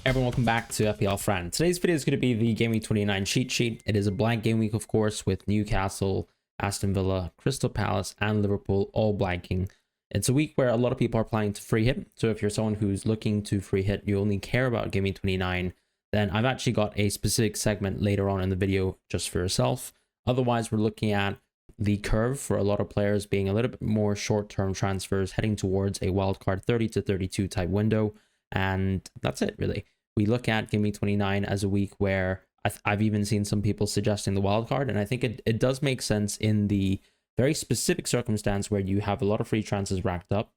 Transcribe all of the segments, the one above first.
Everyone, welcome back to FPL Fran. Today's video is going to be the Game Week 29 cheat sheet. It is a blank game week, of course, with Newcastle, Aston Villa, Crystal Palace, and Liverpool all blanking. It's a week where a lot of people are planning to free hit. So if you're someone who's looking to free hit, you only care about Game Week 29, then I've actually got a specific segment later on in the video just for yourself. Otherwise, we're looking at the curve for a lot of players being a little bit more short-term transfers heading towards a wildcard 30 to 32 type window. And that's it, really. We look at Game Week 29 as a week where I've even seen some people suggesting the wild card, and I think it does make sense in the very specific circumstance where you have a lot of free transfers racked up.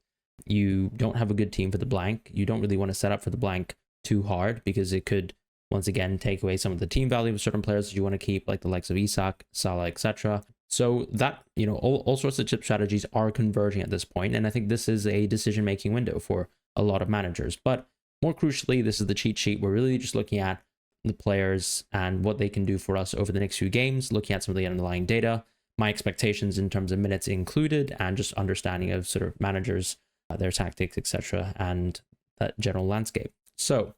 You don't have a good team for the blank. You don't really want to set up for the blank too hard because it could, once again, take away some of the team value of certain players that you want to keep, like the likes of Isak, Salah, etc. So that, all sorts of chip strategies are converging at this point, and I think this is a decision-making window for a lot of managers. But more crucially, this is the cheat sheet. We're really just looking at the players and what they can do for us over the next few games, looking at some of the underlying data, my expectations in terms of minutes included, and just understanding of sort of managers, their tactics, etc., and that general landscape. So,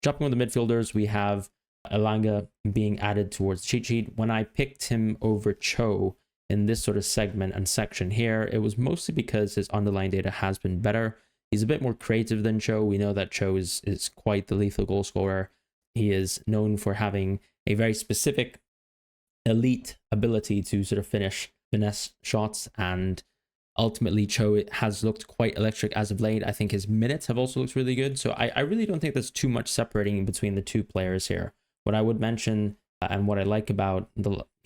jumping on the midfielders, we have Elanga being added towards the cheat sheet. When I picked him over Cho in this sort of segment and section here, it was mostly because his underlying data has been better. He's a bit more creative than Cho. We know that Cho is quite the lethal goal scorer. He is known for having a very specific elite ability to sort of finish finesse shots, and ultimately Cho has looked quite electric as of late. I think his minutes have also looked really good. So I really don't think there's too much separating between the two players here. What I would mention and what I like about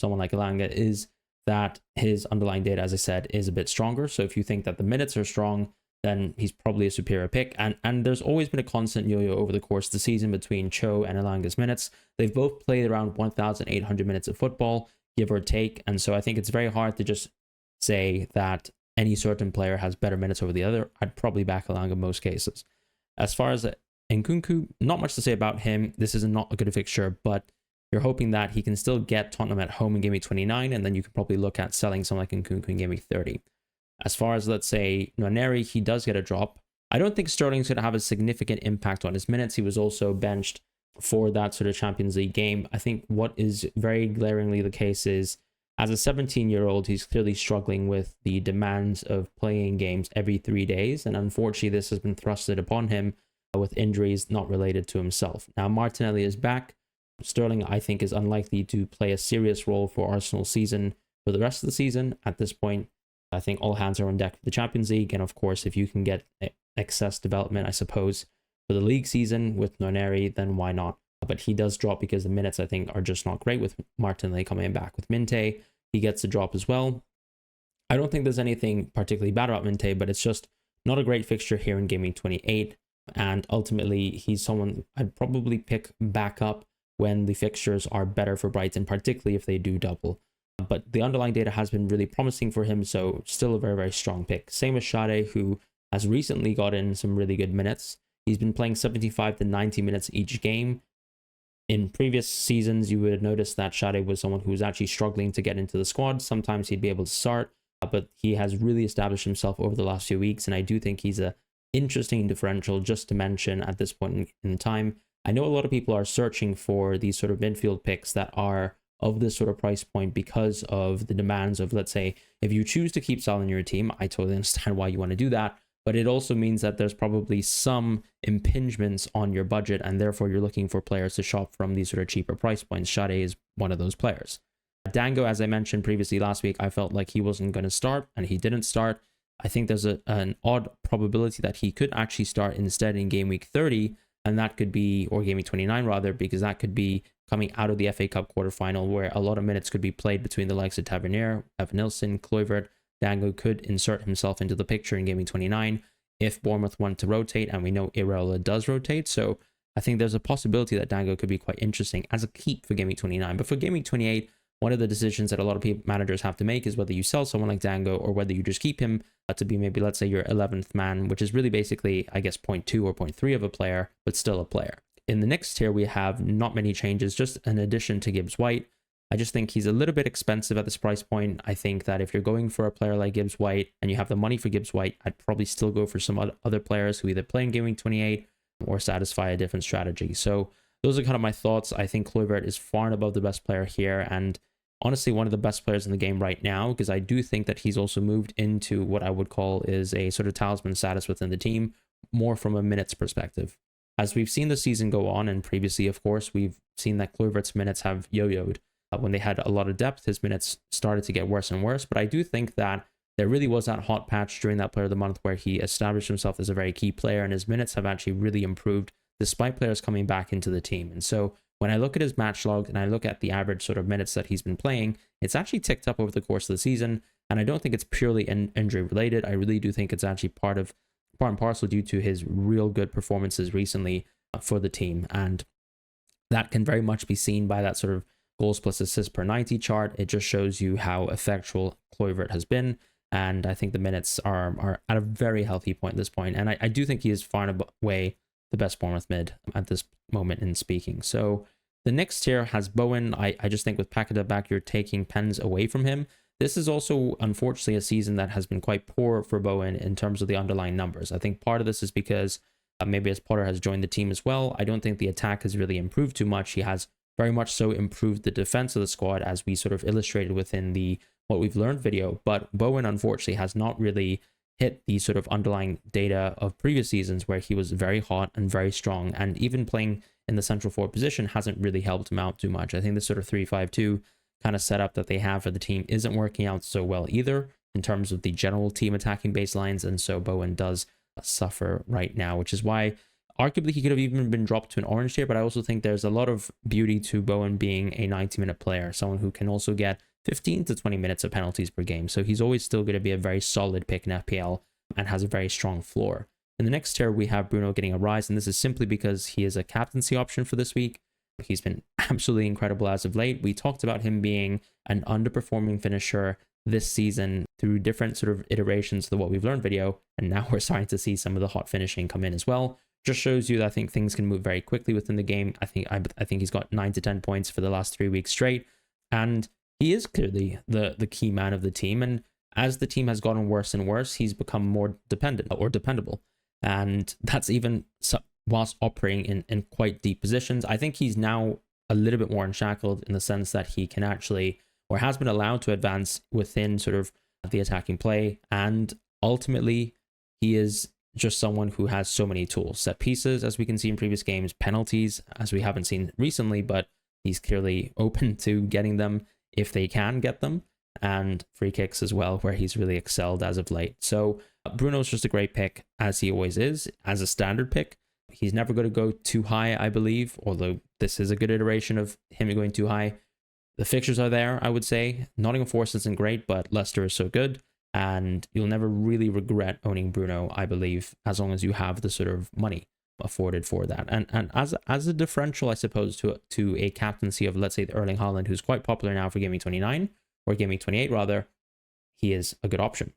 someone like Elanga is that his underlying data, as I said, is a bit stronger. So if you think that the minutes are strong, then he's probably a superior pick. And there's always been a constant yo-yo over the course of the season between Cho and Elanga's minutes. They've both played around 1,800 minutes of football, give or take. And so I think it's very hard to just say that any certain player has better minutes over the other. I'd probably back Elanga in most cases. As far as Nkunku, not much to say about him. This is not a good fixture, but you're hoping that he can still get Tottenham at home in Game Week 29, and then you can probably look at selling someone like Nkunku in Game Week 30. As far as, let's say, Nwaneri, he does get a drop. I don't think Sterling's going to have a significant impact on his minutes. He was also benched for that sort of Champions League game. I think what is very glaringly the case is, as a 17-year-old, he's clearly struggling with the demands of playing games every 3 days. And unfortunately, this has been thrusted upon him with injuries not related to himself. Now, Martinelli is back. Sterling, I think, is unlikely to play a serious role for Arsenal's season for the rest of the season. At this point, I think all hands are on deck for the Champions League. And of course, if you can get excess development, I suppose, for the league season with Nwaneri, then why not? But he does drop because the minutes, I think, are just not great with Martinelli coming back. With Minte, he gets a drop as well. I don't think there's anything particularly bad about Minte, but it's just not a great fixture here in Game Week 28. And ultimately, he's someone I'd probably pick back up when the fixtures are better for Brighton, particularly if they do double. But the underlying data has been really promising for him, so still a very, very strong pick. Same with Sade, who has recently got in some really good minutes. He's been playing 75 to 90 minutes each game. In previous seasons, you would notice that Sade was someone who was actually struggling to get into the squad. Sometimes he'd be able to start, but he has really established himself over the last few weeks, and I do think he's a interesting differential just to mention at this point in time. I know a lot of people are searching for these sort of midfield picks that are of this sort of price point because of the demands of, let's say, if you choose to keep Salah in your team, I totally understand why you want to do that, but it also means that there's probably some impingements on your budget, and therefore you're looking for players to shop from these sort of cheaper price points. Sade is one of those players. Dango, as I mentioned previously last week, I felt like he wasn't going to start, and he didn't start. I think there's an odd probability that he could actually start instead in Game Week 30, and that could be, or Game Week 29 rather, because that could be coming out of the FA Cup quarterfinal, where a lot of minutes could be played between the likes of Tavernier, Evan Nilsson, Kluivert. Dango could insert himself into the picture in Game Week 29 if Bournemouth want to rotate, and we know Iraola does rotate, so I think there's a possibility that Dango could be quite interesting as a keep for Game Week 29. But for Game Week 28, one of the decisions that a lot of managers have to make is whether you sell someone like Dango or whether you just keep him to be maybe, let's say, your 11th man, which is really basically, I guess, 0.2 or 0.3 of a player, but still a player. In the next tier, we have not many changes, just an addition to Gibbs White. I just think he's a little bit expensive at this price point. I think that if you're going for a player like Gibbs White and you have the money for Gibbs White, I'd probably still go for some other players who either play in Game Week 28 or satisfy a different strategy. So those are kind of my thoughts. I think Kluivert is far and above the best player here, and honestly one of the best players in the game right now, because I do think that he's also moved into what I would call is a sort of talisman status within the team, more from a minutes perspective. As we've seen the season go on, and previously, of course, we've seen that Kluivert's minutes have yo-yoed. When they had a lot of depth, his minutes started to get worse and worse, but I do think that there really was that hot patch during that player of the month where he established himself as a very key player, and his minutes have actually really improved despite players coming back into the team. And so when I look at his match log and I look at the average sort of minutes that he's been playing, it's actually ticked up over the course of the season. And I don't think it's purely injury related. I really do think it's actually part and parcel due to his real good performances recently for the team. And that can very much be seen by that sort of goals plus assists per 90 chart. It just shows you how effectual Kluivert has been. And I think the minutes are at a very healthy point at this point. And I do think he is far and away the best Bournemouth mid at this moment in speaking. So the next tier has Bowen. I just think with Paqueta back, you're taking pens away from him. This is also, unfortunately, a season that has been quite poor for Bowen in terms of the underlying numbers. I think part of this is because maybe as Potter has joined the team as well, I don't think the attack has really improved too much. He has very much so improved the defense of the squad, as we sort of illustrated within the What We've Learned video. But Bowen, unfortunately, has not really hit the sort of underlying data of previous seasons where he was very hot and very strong, and even playing in the central forward position hasn't really helped him out too much. I think the sort of 3-5-2 kind of setup that they have for the team isn't working out so well either in terms of the general team attacking baselines, and so Bowen does suffer right now, which is why arguably he could have even been dropped to an orange tier. But I also think there's a lot of beauty to Bowen being a 90-minute player, someone who can also get 15 to 20 minutes of penalties per game. So he's always still going to be a very solid pick in FPL and has a very strong floor. In the next tier, we have Bruno getting a rise, and this is simply because he is a captaincy option for this week. He's been absolutely incredible as of late. We talked about him being an underperforming finisher this season through different sort of iterations of the What We've Learned video, and now we're starting to see some of the hot finishing come in as well. Just shows you that I think things can move very quickly within the game. I think he's got 9 to 10 points for the last 3 weeks straight, and he is clearly the key man of the team. And as the team has gotten worse and worse, he's become more dependable. And that's even whilst operating in quite deep positions. I think he's now a little bit more unshackled in the sense that he can actually, or has been allowed to advance within sort of the attacking play. And ultimately, he is just someone who has so many tools. Set pieces, as we can see in previous games, penalties, as we haven't seen recently, but he's clearly open to getting them if they can get them, and free kicks as well, where he's really excelled as of late. So Bruno's just a great pick, as he always is, as a standard pick. He's never going to go too high, I believe, although this is a good iteration of him going too high. The fixtures are there, I would say. Nottingham Forest isn't great, but Leicester is so good, and you'll never really regret owning Bruno, I believe, as long as you have the sort of money afforded for that. And as a differential, I suppose, to a captaincy of, let's say, the Erling Haaland, who's quite popular now for Gaming 29, or Gaming 28 rather, he is a good option.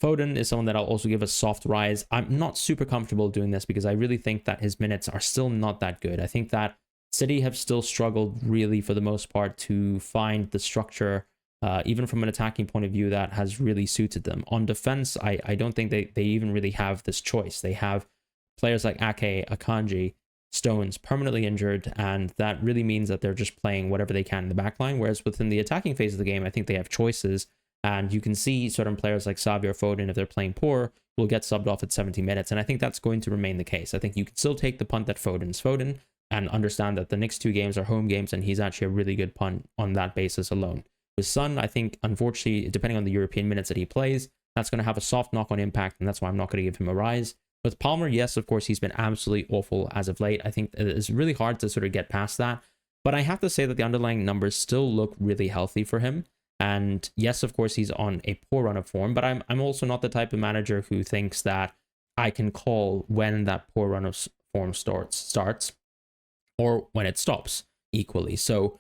Foden is someone that I'll also give a soft rise. I'm not super comfortable doing this because I really think that his minutes are still not that good. I think that City have still struggled really for the most part to find the structure, even from an attacking point of view, that has really suited them. On defense, I don't think they even really have this choice. They have players like Ake, Akanji, Stones permanently injured, and that really means that they're just playing whatever they can in the back line. Whereas within the attacking phase of the game, I think they have choices, and you can see certain players like Xavi or Foden, if they're playing poor, will get subbed off at 70 minutes, and I think that's going to remain the case. I think you can still take the punt that Foden's Foden and understand that the next 2 games are home games, and he's actually a really good punt on that basis alone. With Son, I think, unfortunately, depending on the European minutes that he plays, that's going to have a soft knock-on impact, and that's why I'm not going to give him a rise. With Palmer, yes, of course, he's been absolutely awful as of late. I think it's really hard to sort of get past that. But I have to say that the underlying numbers still look really healthy for him. And yes, of course, he's on a poor run of form. But I'm also not the type of manager who thinks that I can call when that poor run of form starts or when it stops equally. So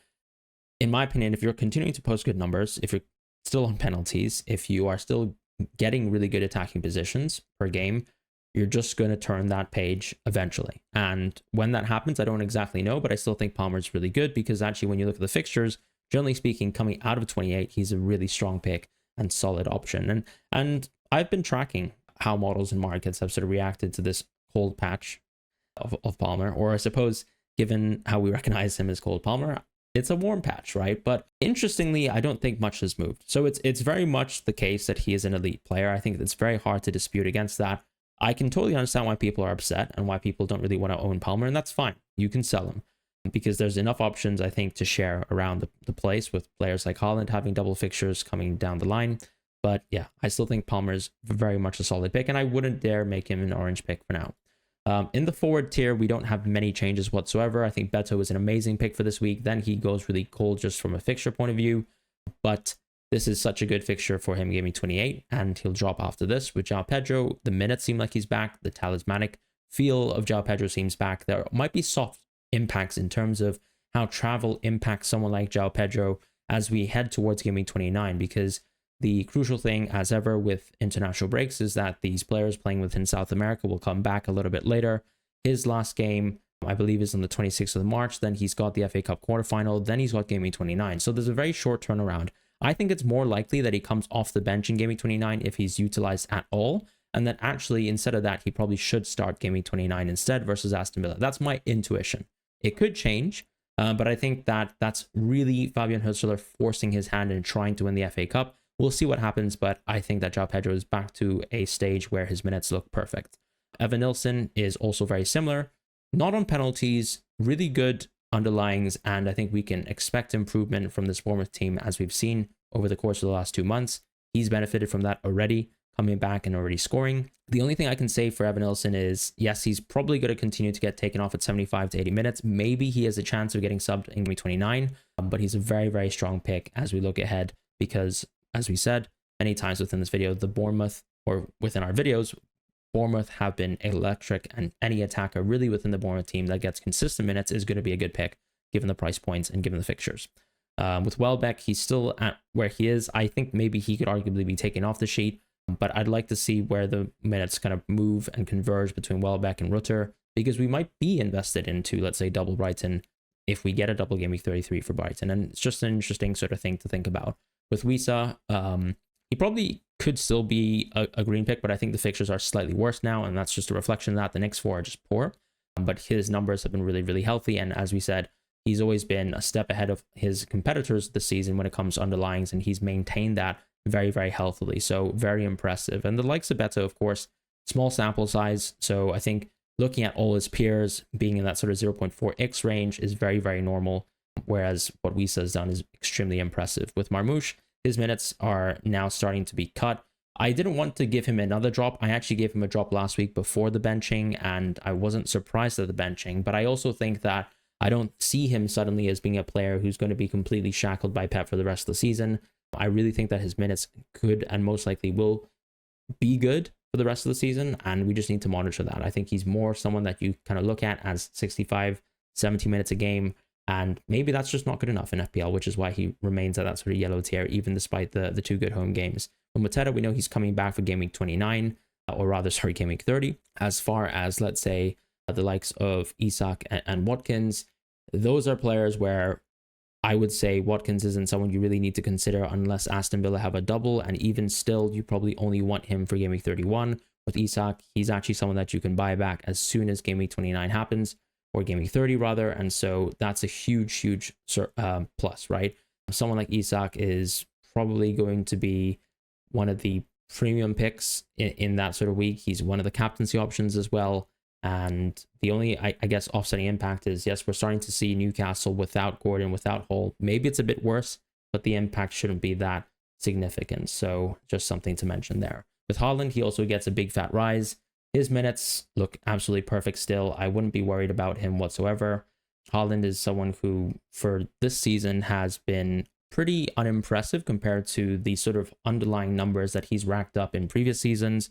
in my opinion, if you're continuing to post good numbers, if you're still on penalties, if you are still getting really good attacking positions per game, you're just going to turn that page eventually. And when that happens, I don't exactly know, but I still think Palmer's really good because actually when you look at the fixtures, generally speaking, coming out of 28, he's a really strong pick and solid option. And I've been tracking how models and markets have sort of reacted to this cold patch. of Palmer, or I suppose given how we recognize him as Cole Palmer, it's a warm patch, right? But interestingly, I don't think much has moved. So it's very much the case that he is an elite player. I think it's very hard to dispute against that. I can totally understand why people are upset and why people don't really want to own Palmer, and that's fine. You can sell him because there's enough options, I think, to share around the place with players like Haaland having double fixtures coming down the line. But yeah, I still think Palmer is very much a solid pick, and I wouldn't dare make him an orange pick for now. In the forward tier, we don't have many changes whatsoever. I think Beto is an amazing pick for this week. Then he goes really cold just from a fixture point of view. But this is such a good fixture for him, gaming 28, and he'll drop after this. With João Pedro, the minutes seem like he's back. The talismanic feel of João Pedro seems back. There might be soft impacts in terms of how travel impacts someone like João Pedro as we head towards gaming 29, because the crucial thing, as ever with international breaks, is that these players playing within South America will come back a little bit later. His last game, I believe, is on the 26th of March. Then he's got the FA Cup quarterfinal. Then he's got gaming 29. So there's a very short turnaround. I think it's more likely that he comes off the bench in gaming 29 if he's utilized at all. And then actually, instead of that, he probably should start gaming 29 instead versus Aston Villa. That's my intuition. It could change, but I think that that's really Fabian Hutzler forcing his hand and trying to win the FA Cup. We'll see what happens, but I think that João Pedro is back to a stage where his minutes look perfect. Evan Nilsson is also very similar. Not on penalties, really good underlyings, and I think we can expect improvement from this Bournemouth team as we've seen over the course of the last 2 months. He's benefited from that already, coming back and already scoring. The only thing I can say for Evan Nilsson is, yes, he's probably going to continue to get taken off at 75 to 80 minutes. Maybe he has a chance of getting subbed in game 29, but he's a very, very strong pick as we look ahead because, as we said many times within this video, the Bournemouth, or within our videos, Bournemouth have been electric, and any attacker really within the Bournemouth team that gets consistent minutes is going to be a good pick, given the price points and given the fixtures. With Welbeck, he's still at where he is. I think maybe he could arguably be taken off the sheet, but I'd like to see where the minutes kind of move and converge between Welbeck and Rutter, because we might be invested into, let's say, double Brighton if we get a double game week 33 for Brighton. And it's just an interesting sort of thing to think about. With Wisa, he probably could still be a green pick, but I think the fixtures are slightly worse now, and that's just a reflection of that. The next four are just poor, but his numbers have been really, really healthy. And as we said, he's always been a step ahead of his competitors this season when it comes to underlyings, and he's maintained that very, very healthily. So very impressive. And the likes of Beto, of course, small sample size. So I think looking at all his peers being in that sort of 0.4x range is very, very normal. Whereas what Wisa has done is extremely impressive. With Marmoush, his minutes are now starting to be cut. I didn't want to give him another drop. I actually gave him a drop last week before the benching, and I wasn't surprised at the benching. But I also think that I don't see him suddenly as being a player who's going to be completely shackled by Pep for the rest of the season. I really think that his minutes could and most likely will be good for the rest of the season, and we just need to monitor that. I think he's more someone that you kind of look at as 65, 70 minutes a game, and maybe that's just not good enough in FPL, which is why he remains at that sort of yellow tier, even despite the two good home games. With Mateta, we know he's coming back for game week 29, or rather, sorry, game week 30. As far as, let's say, the likes of Isak and Watkins, those are players where I would say Watkins isn't someone you really need to consider unless Aston Villa have a double, and even still, you probably only want him for game week 31. With Isak, he's actually someone that you can buy back as soon as game week 29 happens, or game week 30 rather, and so that's a huge plus, right? Someone like Isak is probably going to be one of the premium picks in that sort of week. He's one of the captaincy options as well. And the only, I guess, offsetting impact is, yes, we're starting to see Newcastle without Gordon, without Hull. Maybe it's a bit worse, but the impact shouldn't be that significant. So just something to mention there. With Haaland, he also gets a big fat rise. His minutes look absolutely perfect still. I wouldn't be worried about him whatsoever. Haaland is someone who, for this season, has been pretty unimpressive compared to the sort of underlying numbers that he's racked up in previous seasons.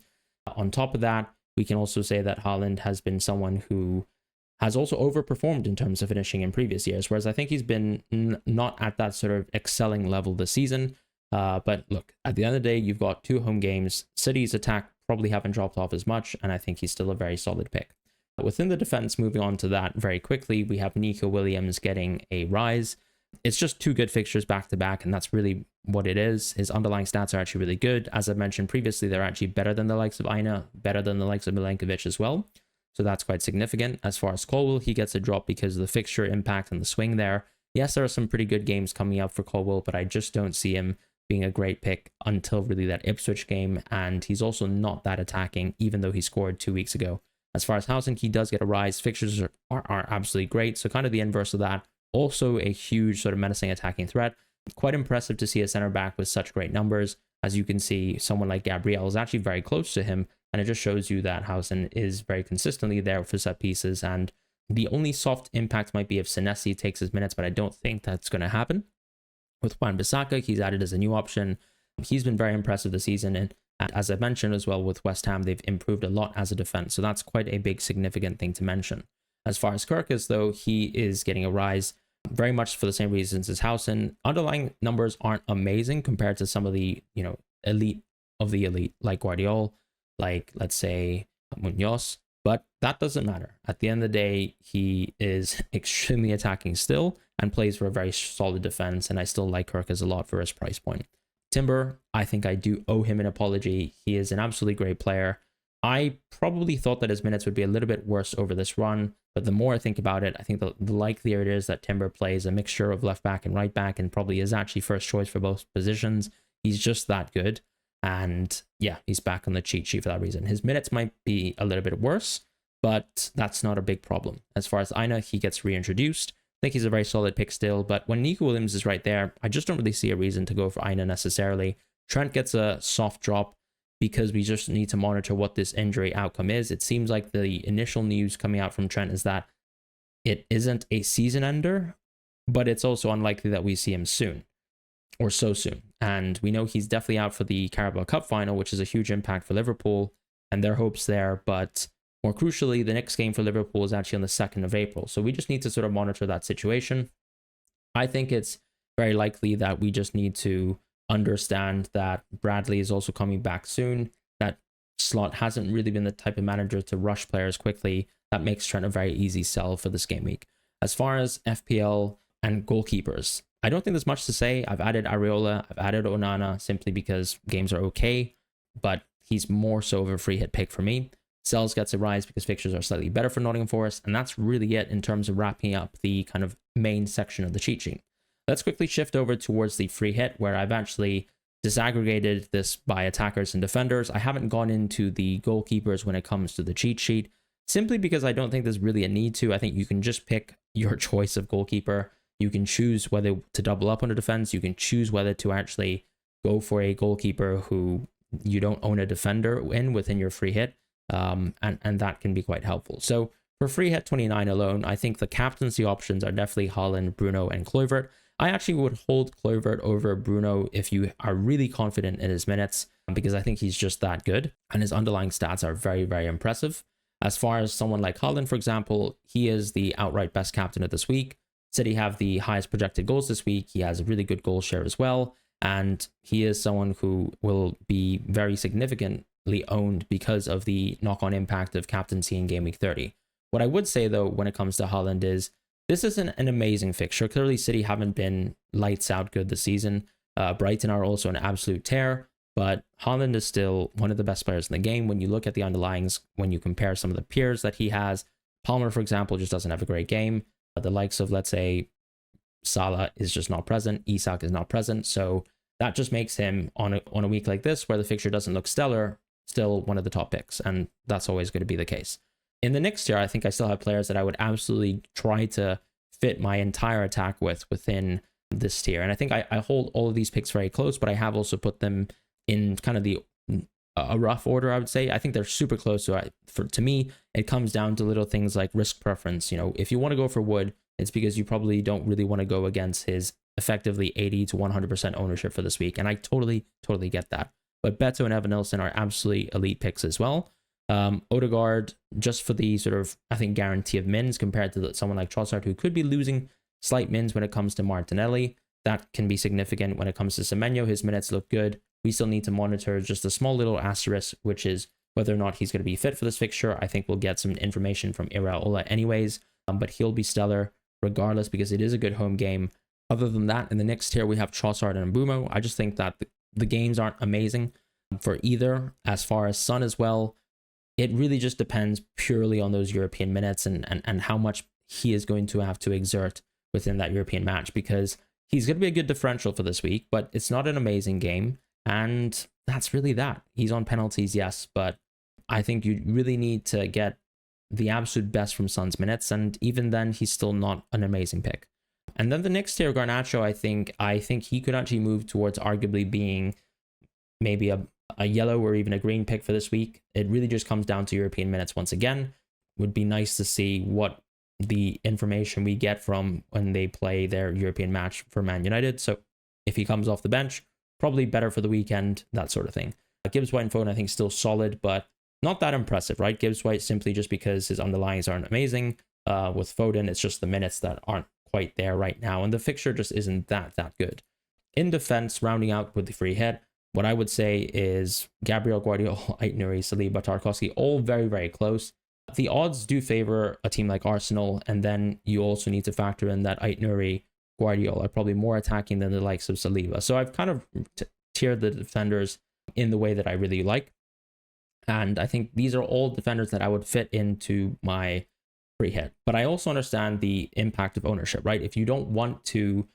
On top of that, we can also say that Haaland has been someone who has also overperformed in terms of finishing in previous years, whereas I think he's been not at that sort of excelling level this season. But look, at the end of the day, you've got two home games. City's attack probably haven't dropped off as much, and I think he's still a very solid pick. Within the defense, moving on to that very quickly, we have Nico Williams getting a rise. It's just two good fixtures back to back, and that's really what it is. His underlying stats are actually really good. As I mentioned previously, they're actually better than the likes of Aina, better than the likes of Milenkovic as well. So that's quite significant. As far as Colwill, he gets a drop because of the fixture impact and the swing there. Yes, there are some pretty good games coming up for Colwill, but I just don't see him being a great pick until really that Ipswich game. And he's also not that attacking, even though he scored 2 weeks ago. As far as housing, he does get a rise. Fixtures are absolutely great. So kind of the inverse of that. Also a huge sort of menacing attacking threat. Quite impressive to see a center back with such great numbers. As you can see, someone like Gabriel is actually very close to him. And it just shows you that Housen is very consistently there for set pieces. And the only soft impact might be if Senesi takes his minutes, but I don't think that's going to happen. With Wan-Bissaka, he's added as a new option. He's been very impressive this season. And as I mentioned as well with West Ham, they've improved a lot as a defense. So that's quite a big significant thing to mention. As far as Kirkus, though, he is getting a rise very much for the same reasons as Housen. Underlying numbers aren't amazing compared to some of the, elite of the elite, like Guardiola, like, let's say, Munoz. But that doesn't matter. At the end of the day, he is extremely attacking still and plays for a very solid defense. And I still like Kirkus a lot for his price point. Timber, I think I do owe him an apology. He is an absolutely great player. I probably thought that his minutes would be a little bit worse over this run, but the more I think about it, I think the likelier it is that Timber plays a mixture of left back and right back and probably is actually first choice for both positions. He's just that good. And yeah, he's back on the cheat sheet for that reason. His minutes might be a little bit worse, but that's not a big problem. As far as Aina, he gets reintroduced. I think he's a very solid pick still, but when Nico Williams is right there, I just don't really see a reason to go for Aina necessarily. Trent gets a soft drop because we just need to monitor what this injury outcome is. It seems like the initial news coming out from Trent is that it isn't a season ender, but it's also unlikely that we see him soon or so soon. And we know he's definitely out for the Carabao Cup final, which is a huge impact for Liverpool and their hopes there. But more crucially, the next game for Liverpool is actually on the 2nd of April. So we just need to sort of monitor that situation. I think it's very likely that we just need to understand that Bradley is also coming back soon. That Slot hasn't really been the type of manager to rush players quickly. That makes Trent a very easy sell for this game week. As far as FPL and goalkeepers, I don't think there's much to say. I've added Areola, I've added Onana simply because games are okay, but he's more so of a free hit pick for me. Sells gets a rise because fixtures are slightly better for Nottingham Forest, and that's really it in terms of wrapping up the kind of main section of the cheat sheet. Let's quickly shift over towards the free hit, where I've actually disaggregated this by attackers and defenders. I haven't gone into the goalkeepers when it comes to the cheat sheet, simply because I don't think there's really a need to. I think you can just pick your choice of goalkeeper. You can choose whether to double up on a defense. You can choose whether to actually go for a goalkeeper who you don't own a defender within your free hit. And that can be quite helpful. So for free hit 29 alone, I think the captaincy options are definitely Haaland, Bruno, and Kluivert. I actually would hold Kluivert over Bruno if you are really confident in his minutes, because I think he's just that good and his underlying stats are very, very impressive. As far as someone like Haaland, for example, he is the outright best captain of this week. City have the highest projected goals this week. He has a really good goal share as well. And he is someone who will be very significantly owned because of the knock-on impact of captaincy in game week 30. What I would say, though, when it comes to Haaland is this isn't an amazing fixture. Clearly, City haven't been lights out good this season. Brighton are also an absolute tear, but Haaland is still one of the best players in the game. When you look at the underlyings, when you compare some of the peers that he has, Palmer, for example, just doesn't have a great game. The likes of, let's say, Salah is just not present. Isak is not present. So that just makes him, on a week like this, where the fixture doesn't look stellar, still one of the top picks. And that's always going to be the case. In the next tier, I think I still have players that I would absolutely try to fit my entire attack within this tier. And I think I hold all of these picks very close, but I have also put them in kind of a rough order, I would say. I think they're super close. So to me, it comes down to little things like risk preference. If you want to go for Wood, it's because you probably don't really want to go against his effectively 80 to 100% ownership for this week. And I totally get that. But Beto and Evan Nilsson are absolutely elite picks as well. Odegaard, just for the sort of, I think, guarantee of mins compared to someone like Trossard, who could be losing slight mins when it comes to Martinelli. That can be significant when it comes to Semenyo. His minutes look good. We still need to monitor just a small little asterisk, which is whether or not he's going to be fit for this fixture. I think we'll get some information from Iraola anyways, but he'll be stellar regardless because it is a good home game. Other than that, in the next tier, we have Trossard and Mbumo. I just think that the games aren't amazing for either. As far as Son as well, it really just depends purely on those European minutes and how much he is going to have to exert within that European match, because he's going to be a good differential for this week, but it's not an amazing game. And that's really that. He's on penalties, yes, but I think you really need to get the absolute best from Son's minutes, and even then, he's still not an amazing pick. And then the next tier, Garnacho, I think he could actually move towards arguably being maybe a yellow or even a green pick for this week. It really just comes down to European minutes once again. Would be nice to see what the information we get from when they play their European match for Man United. So if he comes off the bench, probably better for the weekend, that sort of thing. Gibbs White and Foden, I think, still solid, but not that impressive, right? Gibbs White simply just because his underlyings aren't amazing. With Foden, it's just the minutes that aren't quite there right now, and the fixture just isn't that good. In defense, rounding out with the free hit, what I would say is Gabriel, Guardiola, Ait-Nouri, Saliba, Tarkowski, all very close. The odds do favor a team like Arsenal, and then you also need to factor in that Ait-Nouri, Guardiola are probably more attacking than the likes of Saliba. So I've kind of tiered the defenders in the way that I really like. And I think these are all defenders that I would fit into my free hit. But I also understand the impact of ownership, right? If you don't want to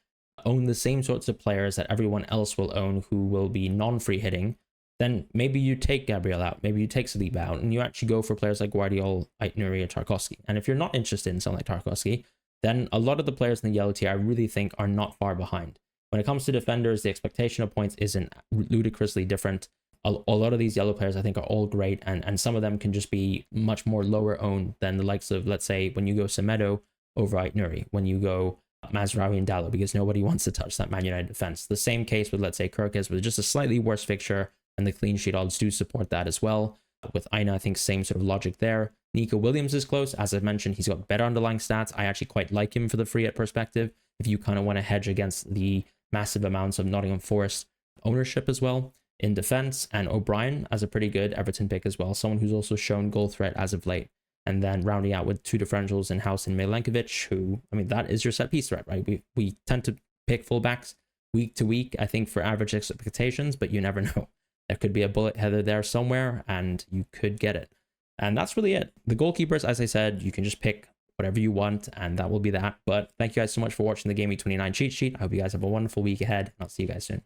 own the same sorts of players that everyone else will own who will be non-free hitting, then maybe you take Gabriel out, maybe you take Saliba out, and you actually go for players like Guardiola, Ait-Nouri, or Tarkowski. And if you're not interested in someone like Tarkowski, then a lot of the players in the yellow tier I really think are not far behind. When it comes to defenders, the expectation of points isn't ludicrously different. A lot of these yellow players I think are all great, and some of them can just be much more lower owned than the likes of, let's say, when you go Semedo over Ait-Nouri, when you go Mazraoui and Dalot, because nobody wants to touch that Man United defense. The same case with, let's say, Kirkes, with just a slightly worse fixture, and the clean sheet odds do support that as well. With Aina, I think same sort of logic there. Nico Williams is close. As I mentioned, he's got better underlying stats. I actually quite like him for the free hit perspective, if you kind of want to hedge against the massive amounts of Nottingham Forest ownership as well. In defense, and O'Brien as a pretty good Everton pick as well, someone who's also shown goal threat as of late. And then rounding out with two differentials in House and Milenkovic, who, I mean, that is your set piece threat, right? We tend to pick fullbacks week to week, I think, for average expectations, but you never know. There could be a bullet header there somewhere, and you could get it. And that's really it. The goalkeepers, as I said, you can just pick whatever you want, and that will be that. But thank you guys so much for watching the Game Week 29 cheat sheet. I hope you guys have a wonderful week ahead, and I'll see you guys soon.